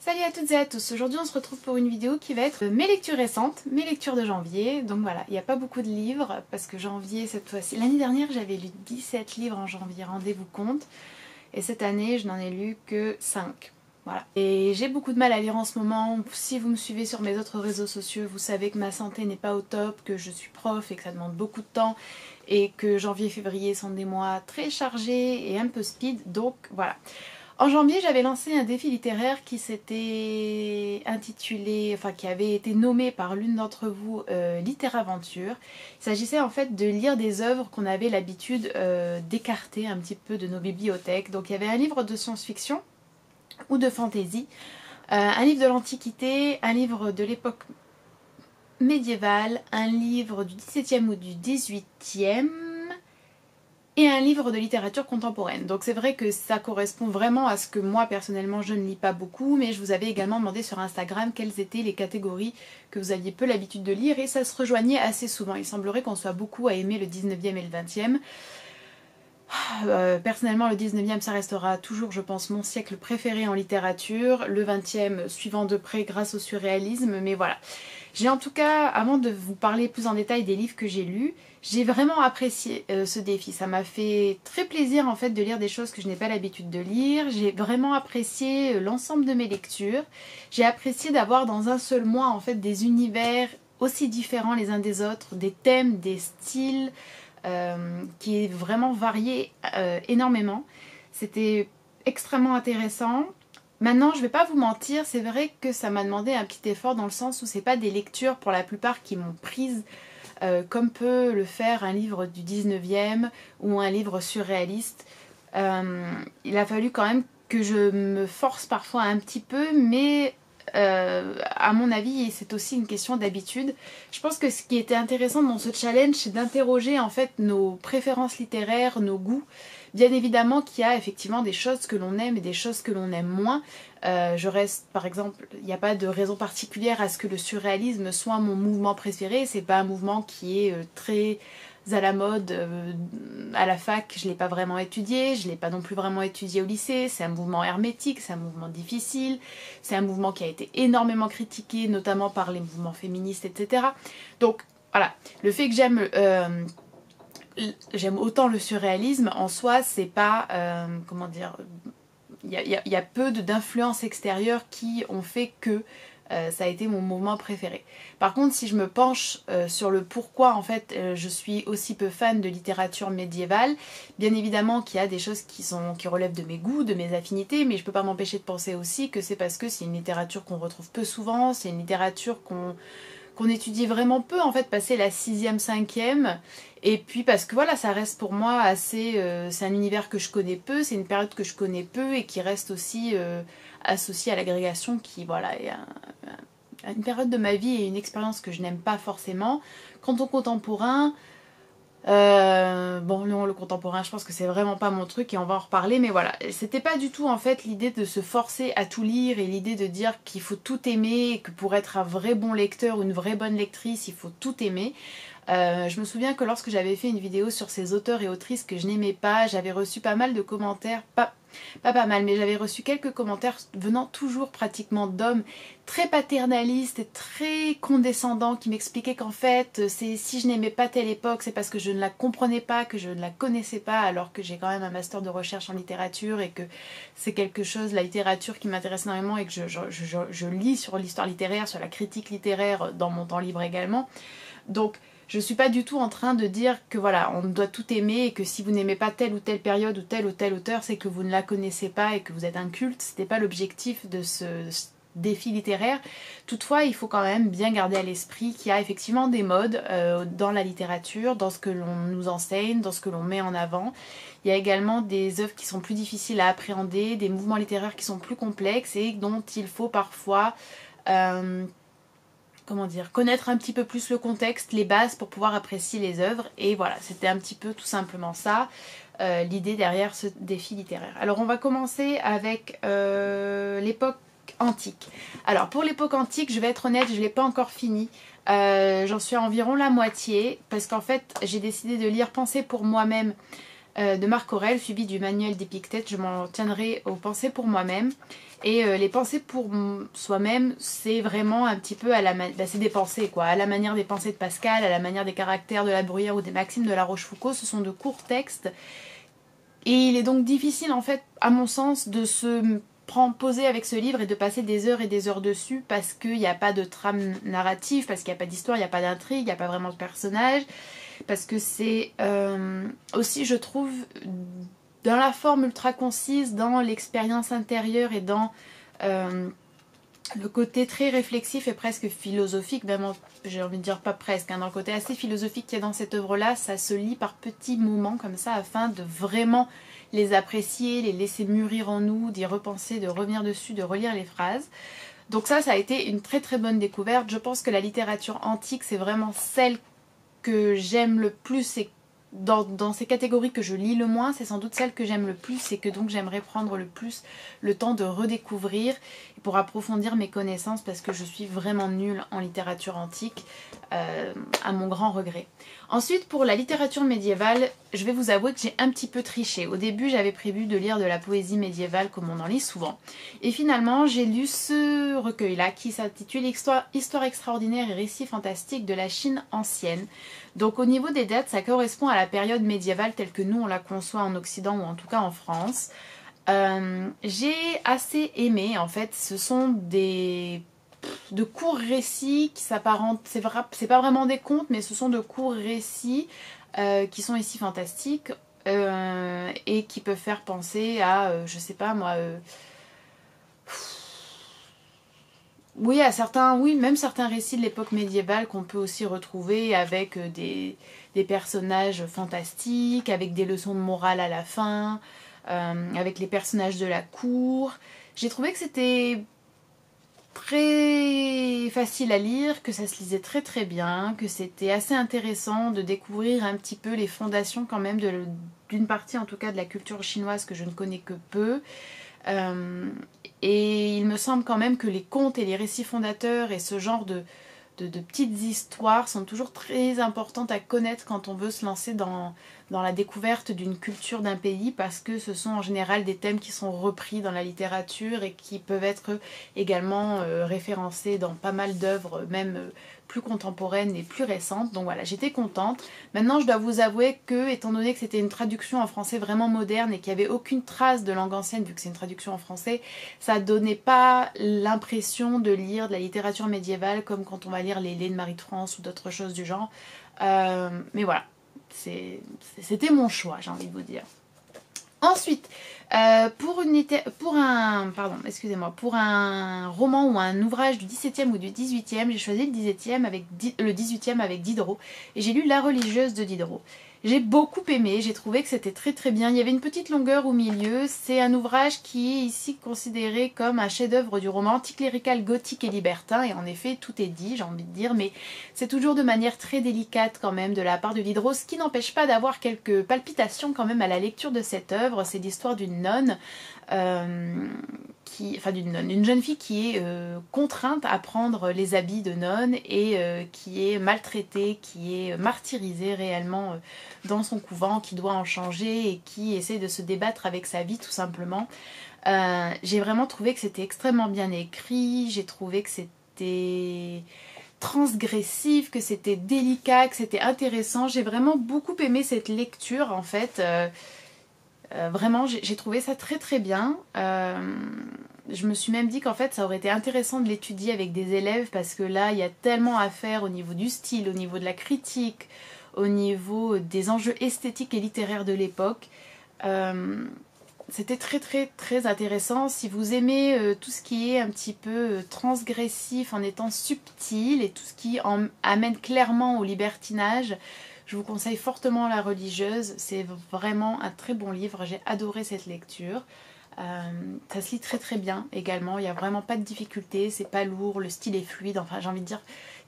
Salut à toutes et à tous, aujourd'hui on se retrouve pour une vidéo qui va être mes lectures récentes, mes lectures de janvier. Donc voilà, il n'y a pas beaucoup de livres parce que janvier cette fois-ci... L'année dernière j'avais lu 17 livres en janvier, rendez-vous compte. Et cette année je n'en ai lu que 5. Voilà. Et j'ai beaucoup de mal à lire en ce moment. Si vous me suivez sur mes autres réseaux sociaux, vous savez que ma santé n'est pas au top, que je suis prof et que ça demande beaucoup de temps. Et que janvier et février sont des mois très chargés et un peu speed, donc voilà. En janvier, j'avais lancé un défi littéraire qui s'était intitulé, enfin qui avait été nommé par l'une d'entre vous Littéraventure. Il s'agissait en fait de lire des œuvres qu'on avait l'habitude d'écarter un petit peu de nos bibliothèques. Donc il y avait un livre de science-fiction ou de fantasy, un livre de l'Antiquité, un livre de l'époque médiévale, un livre du XVIIe ou du XVIIIe, et un livre de littérature contemporaine. Donc c'est vrai que ça correspond vraiment à ce que moi personnellement je ne lis pas beaucoup, mais je vous avais également demandé sur Instagram quelles étaient les catégories que vous aviez peu l'habitude de lire et ça se rejoignait assez souvent. Il semblerait qu'on soit beaucoup à aimer le 19e et le 20e. Personnellement le 19e ça restera toujours je pense mon siècle préféré en littérature, le 20e suivant de près grâce au surréalisme, mais voilà. J'ai en tout cas, avant de vous parler plus en détail des livres que j'ai lus, j'ai vraiment apprécié ce défi. Ça m'a fait très plaisir en fait de lire des choses que je n'ai pas l'habitude de lire. J'ai vraiment apprécié l'ensemble de mes lectures. J'ai apprécié d'avoir dans un seul mois en fait des univers aussi différents les uns des autres, des thèmes, des styles, qui est vraiment varié énormément. C'était extrêmement intéressant. Maintenant, je vais pas vous mentir, c'est vrai que ça m'a demandé un petit effort dans le sens où c'est pas des lectures pour la plupart qui m'ont prise comme peut le faire un livre du 19e ou un livre surréaliste. Il a fallu quand même que je me force parfois un petit peu, mais à mon avis, c'est aussi une question d'habitude. Je pense que ce qui était intéressant dans ce challenge, c'est d'interroger en fait nos préférences littéraires, nos goûts. Bien évidemment qu'il y a effectivement des choses que l'on aime et des choses que l'on aime moins. Je reste, par exemple, il n'y a pas de raison particulière à ce que le surréalisme soit mon mouvement préféré. C'est pas un mouvement qui est très à la mode à la fac, je ne l'ai pas vraiment étudié, je ne l'ai pas non plus vraiment étudié au lycée, c'est un mouvement hermétique, c'est un mouvement difficile, c'est un mouvement qui a été énormément critiqué, notamment par les mouvements féministes, etc. Donc voilà, le fait que j'aime autant le surréalisme, en soi, c'est pas, comment dire, il y a peu d'influences extérieures qui ont fait que ça a été mon mouvement préféré. Par contre, si je me penche sur le pourquoi en fait je suis aussi peu fan de littérature médiévale, bien évidemment qu'il y a des choses qui relèvent de mes goûts, de mes affinités, mais je peux pas m'empêcher de penser aussi que c'est parce que c'est une littérature qu'on retrouve peu souvent, c'est une littérature qu'on étudie vraiment peu, en fait, passer la 6e, 5e, et puis parce que voilà, ça reste pour moi assez... c'est un univers que je connais peu, c'est une période que je connais peu, et qui reste aussi associée à l'agrégation, qui, voilà, est une période de ma vie et une expérience que je n'aime pas forcément. Quant au contemporain... bon non, le contemporain je pense que c'est vraiment pas mon truc et on va en reparler, mais voilà, c'était pas du tout en fait l'idée de se forcer à tout lire et l'idée de dire qu'il faut tout aimer et que pour être un vrai bon lecteur ou une vraie bonne lectrice il faut tout aimer. Je me souviens que lorsque j'avais fait une vidéo sur ces auteurs et autrices que je n'aimais pas, j'avais reçu pas mal de commentaires, pas mal, mais j'avais reçu quelques commentaires venant toujours pratiquement d'hommes très paternalistes et très condescendants qui m'expliquaient qu'en fait, si je n'aimais pas telle époque, c'est parce que je ne la comprenais pas, que je ne la connaissais pas, alors que j'ai quand même un master de recherche en littérature et que c'est quelque chose, la littérature qui m'intéresse énormément et que je lis sur l'histoire littéraire, sur la critique littéraire dans mon temps libre également. Donc, je suis pas du tout en train de dire que voilà, on doit tout aimer et que si vous n'aimez pas telle ou telle période ou tel auteur, c'est que vous ne la connaissez pas et que vous êtes un culte. C'était pas l'objectif de ce défi littéraire. Toutefois, il faut quand même bien garder à l'esprit qu'il y a effectivement des modes dans la littérature, dans ce que l'on nous enseigne, dans ce que l'on met en avant. Il y a également des œuvres qui sont plus difficiles à appréhender, des mouvements littéraires qui sont plus complexes et dont il faut parfois... comment dire, connaître un petit peu plus le contexte, les bases pour pouvoir apprécier les œuvres. Et voilà, c'était un petit peu tout simplement ça, l'idée derrière ce défi littéraire. Alors on va commencer avec l'époque antique. Alors pour l'époque antique, je vais être honnête, je ne l'ai pas encore fini. J'en suis à environ la moitié, parce qu'en fait j'ai décidé de lire Penser pour moi-même de Marc Aurèle, suivi du manuel d'Épictète. Je m'en tiendrai aux pensées pour moi-même. Et les pensées pour soi-même, c'est vraiment un petit peu à la c'est des pensées quoi, à la manière des pensées de Pascal, à la manière des caractères de La Bruyère ou des maximes de La Rochefoucauld. Ce sont de courts textes. Et il est donc difficile en fait, à mon sens, de se poser avec ce livre et de passer des heures et des heures dessus parce qu'il n'y a pas de trame narrative, parce qu'il n'y a pas d'histoire, il n'y a pas d'intrigue, il n'y a pas vraiment de personnage, parce que c'est aussi, je trouve, dans la forme ultra concise, dans l'expérience intérieure et dans le côté très réflexif et presque philosophique, même j'ai envie de dire pas presque, hein, dans le côté assez philosophique qu'il y a dans cette œuvre-là, ça se lit par petits moments comme ça afin de vraiment les apprécier, les laisser mûrir en nous, d'y repenser, de revenir dessus, de relire les phrases. Donc ça a été une très très bonne découverte. Je pense que la littérature antique, c'est vraiment celle que j'aime le plus et dans ces catégories que je lis le moins, c'est sans doute celle que j'aime le plus et que donc j'aimerais prendre le plus le temps de redécouvrir pour approfondir mes connaissances parce que je suis vraiment nulle en littérature antique, à mon grand regret. Ensuite, pour la littérature médiévale, je vais vous avouer que j'ai un petit peu triché. Au début, j'avais prévu de lire de la poésie médiévale comme on en lit souvent. Et finalement, j'ai lu ce recueil-là qui s'intitule Histoire extraordinaire et récits fantastiques de la Chine ancienne. Donc au niveau des dates, ça correspond à la période médiévale telle que nous on la conçoit en Occident ou en tout cas en France. J'ai assez aimé en fait, ce sont de courts récits qui s'apparentent, c'est pas vraiment des contes mais ce sont de courts récits qui sont ici fantastiques et qui peuvent faire penser à, je sais pas moi... oui, même certains récits de l'époque médiévale qu'on peut aussi retrouver avec des personnages fantastiques, avec des leçons de morale à la fin, avec les personnages de la cour. J'ai trouvé que c'était très facile à lire, que ça se lisait très très bien, que c'était assez intéressant de découvrir un petit peu les fondations quand même d'une partie en tout cas de la culture chinoise que je ne connais que peu. Et il me semble quand même que les contes et les récits fondateurs et ce genre de petites histoires sont toujours très importantes à connaître quand on veut se lancer dans la découverte d'une culture d'un pays parce que ce sont en général des thèmes qui sont repris dans la littérature et qui peuvent être également référencés dans pas mal d'œuvres, même plus contemporaines et plus récentes. Donc voilà, j'étais contente. Maintenant, je dois vous avouer que, étant donné que c'était une traduction en français vraiment moderne et qu'il n'y avait aucune trace de langue ancienne, vu que c'est une traduction en français, ça donnait pas l'impression de lire de la littérature médiévale comme quand on va lire les Laits de Marie de France ou d'autres choses du genre. Mais voilà, c'était mon choix, j'ai envie de vous dire. Ensuite, pour un roman ou un ouvrage du 17e ou du 18e, j'ai choisi le 18e avec Diderot. Et j'ai lu La religieuse de Diderot. J'ai beaucoup aimé, j'ai trouvé que c'était très très bien. Il y avait une petite longueur au milieu. C'est un ouvrage qui est ici considéré comme un chef-d'œuvre du roman anticlérical, gothique et libertin. Et en effet, tout est dit, j'ai envie de dire, mais c'est toujours de manière très délicate quand même de la part de Diderot, ce qui n'empêche pas d'avoir quelques palpitations quand même à la lecture de cette œuvre. C'est l'histoire d'une nonne, d'une jeune fille qui est contrainte à prendre les habits de nonne et qui est maltraitée, qui est martyrisée réellement dans son couvent, qui doit en changer et qui essaie de se débattre avec sa vie tout simplement. J'ai vraiment trouvé que c'était extrêmement bien écrit, j'ai trouvé que c'était transgressif, que c'était délicat, que c'était intéressant. J'ai vraiment beaucoup aimé cette lecture en fait. Vraiment, j'ai trouvé ça très très bien. Je me suis même dit qu'en fait ça aurait été intéressant de l'étudier avec des élèves parce que là il y a tellement à faire au niveau du style, au niveau de la critique, au niveau des enjeux esthétiques et littéraires de l'époque. C'était très très très intéressant. Si vous aimez tout ce qui est un petit peu transgressif en étant subtil et tout ce qui amène clairement au libertinage, je vous conseille fortement La religieuse. C'est vraiment un très bon livre, j'ai adoré cette lecture. Ça se lit très très bien également, il n'y a vraiment pas de difficulté, c'est pas lourd, le style est fluide, enfin j'ai envie de dire,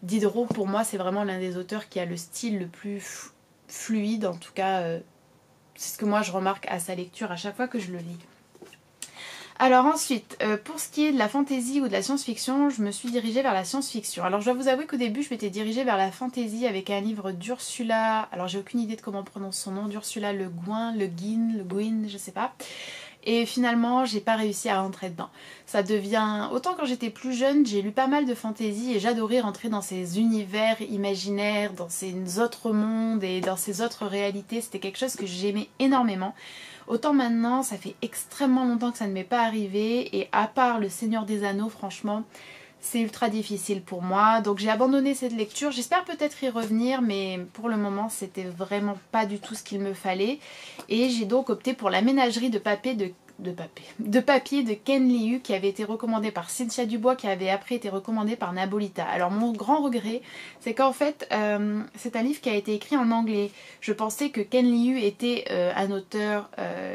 Diderot pour moi c'est vraiment l'un des auteurs qui a le style le plus fluide, en tout cas c'est ce que moi je remarque à sa lecture à chaque fois que je le lis. Alors ensuite, pour ce qui est de la fantasy ou de la science-fiction, je me suis dirigée vers la science-fiction. Alors je dois vous avouer qu'au début, je m'étais dirigée vers la fantasy avec un livre d'Ursula, alors j'ai aucune idée de comment on prononce son nom, d'Ursula Le Guin, Le Guin, Le Guin, je sais pas. Et finalement, j'ai pas réussi à rentrer dedans. Ça devient... Autant quand j'étais plus jeune, j'ai lu pas mal de fantasy et j'adorais rentrer dans ces univers imaginaires, dans ces autres mondes et dans ces autres réalités. C'était quelque chose que j'aimais énormément. Autant maintenant, ça fait extrêmement longtemps que ça ne m'est pas arrivé et à part Le Seigneur des Anneaux, franchement, c'est ultra difficile pour moi. Donc j'ai abandonné cette lecture. J'espère peut-être y revenir, mais pour le moment, c'était vraiment pas du tout ce qu'il me fallait. Et j'ai donc opté pour La Ménagerie de papier de Ken Liu, qui avait été recommandé par Cynthia Dubois, qui avait après été recommandé par Nabolita. Alors mon grand regret, c'est qu'en fait, c'est un livre qui a été écrit en anglais. Je pensais que Ken Liu était un auteur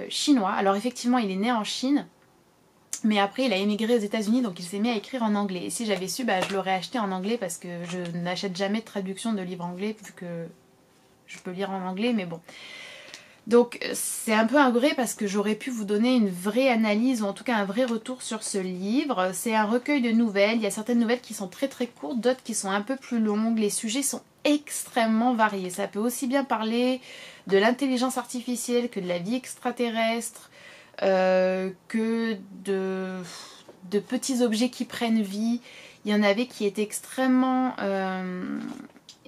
chinois. Alors effectivement, il est né en Chine, mais après il a émigré aux États-Unis, donc il s'est mis à écrire en anglais. Et si j'avais su, je l'aurais acheté en anglais parce que je n'achète jamais de traduction de livres anglais vu que je peux lire en anglais, mais bon. Donc c'est un peu un regret parce que j'aurais pu vous donner une vraie analyse ou en tout cas un vrai retour sur ce livre. C'est un recueil de nouvelles, il y a certaines nouvelles qui sont très très courtes, d'autres qui sont un peu plus longues. Les sujets sont extrêmement variés. Ça peut aussi bien parler de l'intelligence artificielle que de la vie extraterrestre, que de petits objets qui prennent vie. Il y en avait qui étaient extrêmement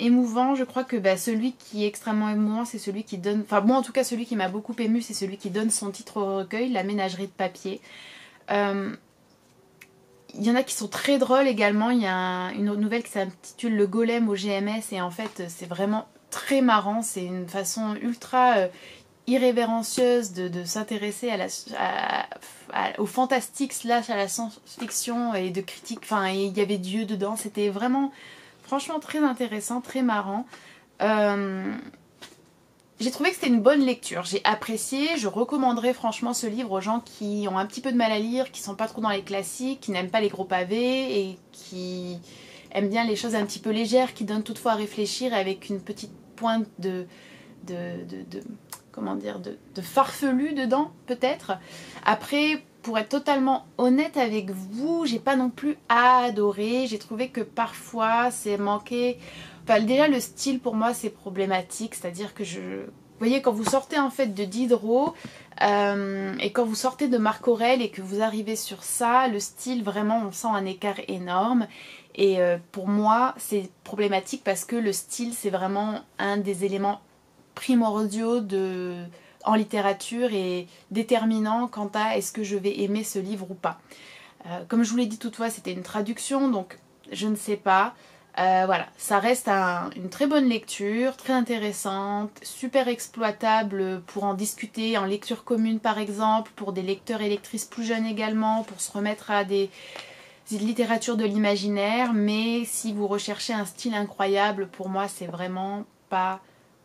émouvants. Je crois que celui qui est extrêmement émouvant, c'est celui qui donne... Enfin moi en tout cas, celui qui m'a beaucoup ému, c'est celui qui donne son titre au recueil, La Ménagerie de papier. Il y en a qui sont très drôles également. Il y a une autre nouvelle qui s'intitule Le Golem au GMS et en fait c'est vraiment très marrant. C'est une façon ultra irrévérencieuse de s'intéresser au fantastique slash à la science-fiction et de critique. Enfin, il y avait Dieu dedans. C'était vraiment, franchement, très intéressant, très marrant. J'ai trouvé que c'était une bonne lecture. J'ai apprécié. Je recommanderais franchement ce livre aux gens qui ont un petit peu de mal à lire, qui sont pas trop dans les classiques, qui n'aiment pas les gros pavés et qui aiment bien les choses un petit peu légères, qui donnent toutefois à réfléchir avec une petite pointe comment dire, de farfelu dedans peut-être. Après, pour être totalement honnête avec vous, j'ai pas non plus adoré. J'ai trouvé que parfois c'est manqué. Enfin, déjà le style pour moi c'est problématique, c'est-à-dire que vous voyez, quand vous sortez en fait de Diderot et quand vous sortez de Marc Aurèle et que vous arrivez sur ça, le style vraiment on sent un écart énorme. Et pour moi c'est problématique parce que le style c'est vraiment un des éléments primordiaux en littérature et déterminant quant à est-ce que je vais aimer ce livre ou pas. Comme je vous l'ai dit toutefois, c'était une traduction, donc je ne sais pas. Voilà, ça reste une très bonne lecture, très intéressante, super exploitable pour en discuter en lecture commune par exemple, pour des lecteurs et lectrices plus jeunes également, pour se remettre à des littératures de l'imaginaire, mais si vous recherchez un style incroyable, pour moi c'est vraiment pas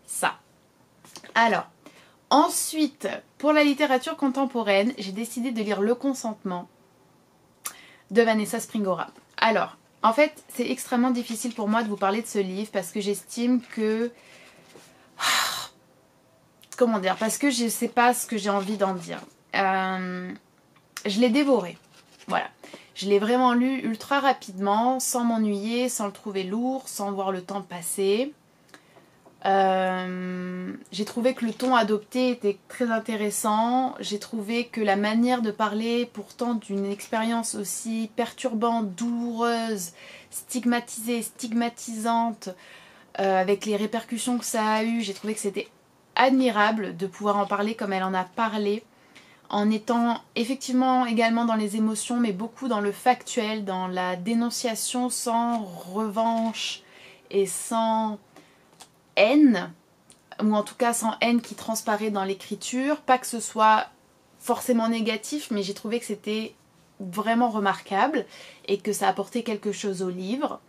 ça. Alors, ensuite, pour la littérature contemporaine, j'ai décidé de lire Le Consentement de Vanessa Springora. Alors, en fait, c'est extrêmement difficile pour moi de vous parler de ce livre parce que j'estime que... Comment dire? Parce que je ne sais pas ce que j'ai envie d'en dire. Je l'ai dévoré. Voilà. Je l'ai vraiment lu ultra rapidement, sans m'ennuyer, sans le trouver lourd, sans voir le temps passer. J'ai trouvé que le ton adopté était très intéressant. J'ai trouvé que la manière de parler, pourtant d'une expérience aussi perturbante, douloureuse, stigmatisée, stigmatisante, avec les répercussions que ça a eu, j'ai trouvé que c'était admirable de pouvoir en parler comme elle en a parlé, en étant effectivement également dans les émotions, mais beaucoup dans le factuel, dans la dénonciation sans revanche et sans haine, ou en tout cas sans haine qui transparaît dans l'écriture. Pas que ce soit forcément négatif, mais j'ai trouvé que c'était vraiment remarquable et que ça apportait quelque chose au livre.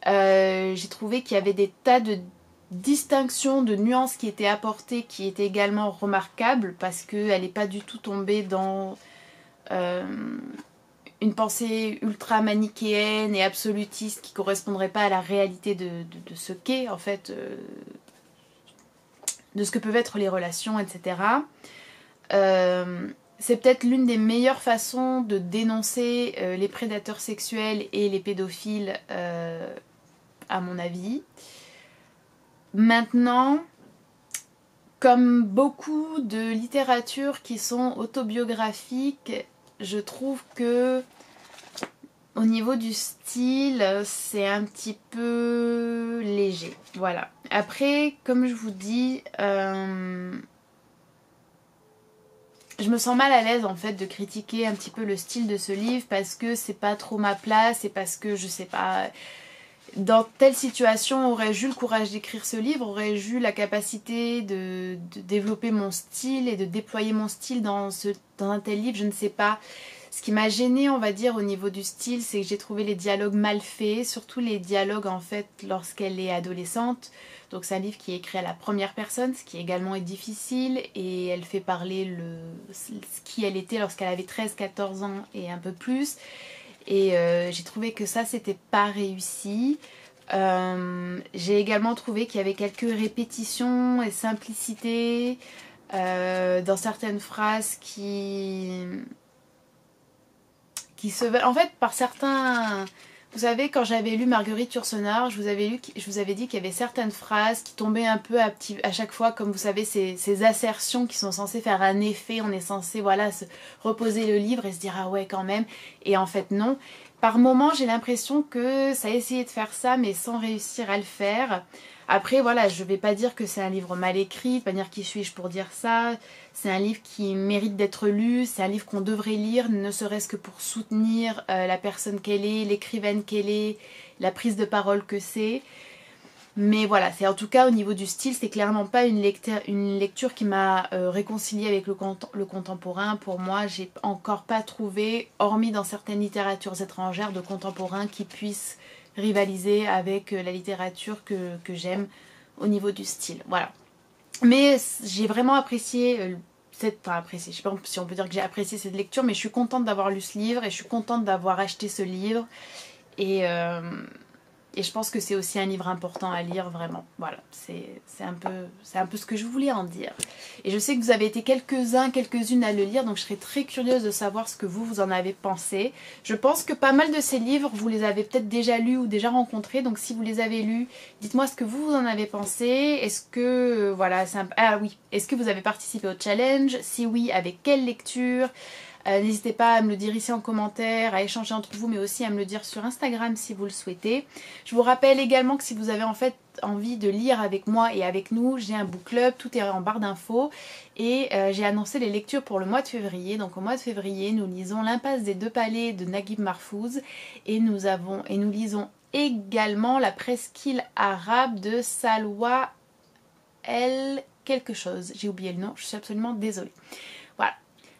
J'ai trouvé qu'il y avait des tas de distinctions, de nuances qui étaient apportées, qui étaient également remarquables parce qu'elle n'est pas du tout tombée dans une pensée ultra manichéenne et absolutiste qui ne correspondrait pas à la réalité de ce qu'est en fait, de ce que peuvent être les relations, etc. c'est peut-être l'une des meilleures façons de dénoncer les prédateurs sexuels et les pédophiles, à mon avis. Maintenant, comme beaucoup de littératures qui sont autobiographiques, je trouve que au niveau du style, c'est un petit peu léger. Voilà. Après, comme je vous dis, je me sens mal à l'aise en fait de critiquer un petit peu le style de ce livre parce que c'est pas trop ma place et parce que je sais pas. Dans telle situation, aurais-je eu le courage d'écrire ce livre, aurais-je eu la capacité de développer mon style et de déployer mon style dans un tel livre, je ne sais pas. Ce qui m'a gênée, on va dire, au niveau du style, c'est que j'ai trouvé les dialogues mal faits, surtout les dialogues en fait lorsqu'elle est adolescente. Donc c'est un livre qui est écrit à la première personne, ce qui également est difficile, et elle fait parler qui elle était lorsqu'elle avait 13-14 ans et un peu plus. Et j'ai trouvé que ça, c'était pas réussi. J'ai également trouvé qu'il y avait quelques répétitions et simplicités dans certaines phrases qui se veulent. En fait, par certains. Vous savez, quand j'avais lu Marguerite Yourcenar, je vous avais dit qu'il y avait certaines phrases qui tombaient un peu à chaque fois, comme vous savez, ces assertions qui sont censées faire un effet. On est censé, voilà, se reposer le livre et se dire ah ouais quand même. Et en fait non. Par moments, j'ai l'impression que ça a essayé de faire ça, mais sans réussir à le faire. Après, voilà, je vais pas dire que c'est un livre mal écrit, pas dire qui suis-je pour dire ça. C'est un livre qui mérite d'être lu, c'est un livre qu'on devrait lire, ne serait-ce que pour soutenir la personne qu'elle est, l'écrivaine qu'elle est, la prise de parole que c'est. Mais voilà, c'est en tout cas au niveau du style, c'est clairement pas une lecture qui m'a réconciliée avec le contemporain. Pour moi, j'ai encore pas trouvé, hormis dans certaines littératures étrangères, de contemporains qui puissent rivaliser avec la littérature que j'aime au niveau du style. Voilà. Mais j'ai vraiment apprécié apprécié, je sais pas si on peut dire que j'ai apprécié cette lecture, mais je suis contente d'avoir lu ce livre et je suis contente d'avoir acheté ce livre. Et je pense que c'est aussi un livre important à lire, vraiment. Voilà, c'est un peu ce que je voulais en dire. Et je sais que vous avez été quelques-unes à le lire, donc je serais très curieuse de savoir ce que vous en avez pensé. Je pense que pas mal de ces livres, vous les avez peut-être déjà lus ou déjà rencontrés, donc si vous les avez lus, dites-moi ce que vous en avez pensé. Est-ce que, voilà, ah oui, est-ce que vous avez participé au challenge? Si oui, avec quelle lecture? N'hésitez pas à me le dire ici en commentaire, à échanger entre vous, mais aussi à me le dire sur Instagram si vous le souhaitez. Je vous rappelle également que si vous avez en fait envie de lire avec moi et avec nous, j'ai un book club, tout est en barre d'infos. Et j'ai annoncé les lectures pour le mois de février. Donc au mois de février, nous lisons L'impasse des deux palais de Naguib Mahfouz. Et nous lisons également La presqu'île arabe de Salwa El quelque chose. J'ai oublié le nom, je suis absolument désolée. Voilà.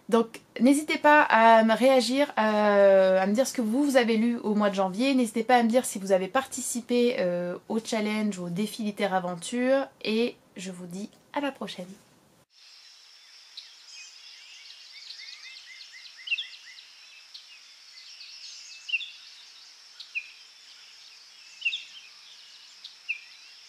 Donc n'hésitez pas à me réagir, à me dire ce que vous avez lu au mois de janvier. N'hésitez pas à me dire si vous avez participé au challenge, au défi littéraire aventure. Et je vous dis à la prochaine.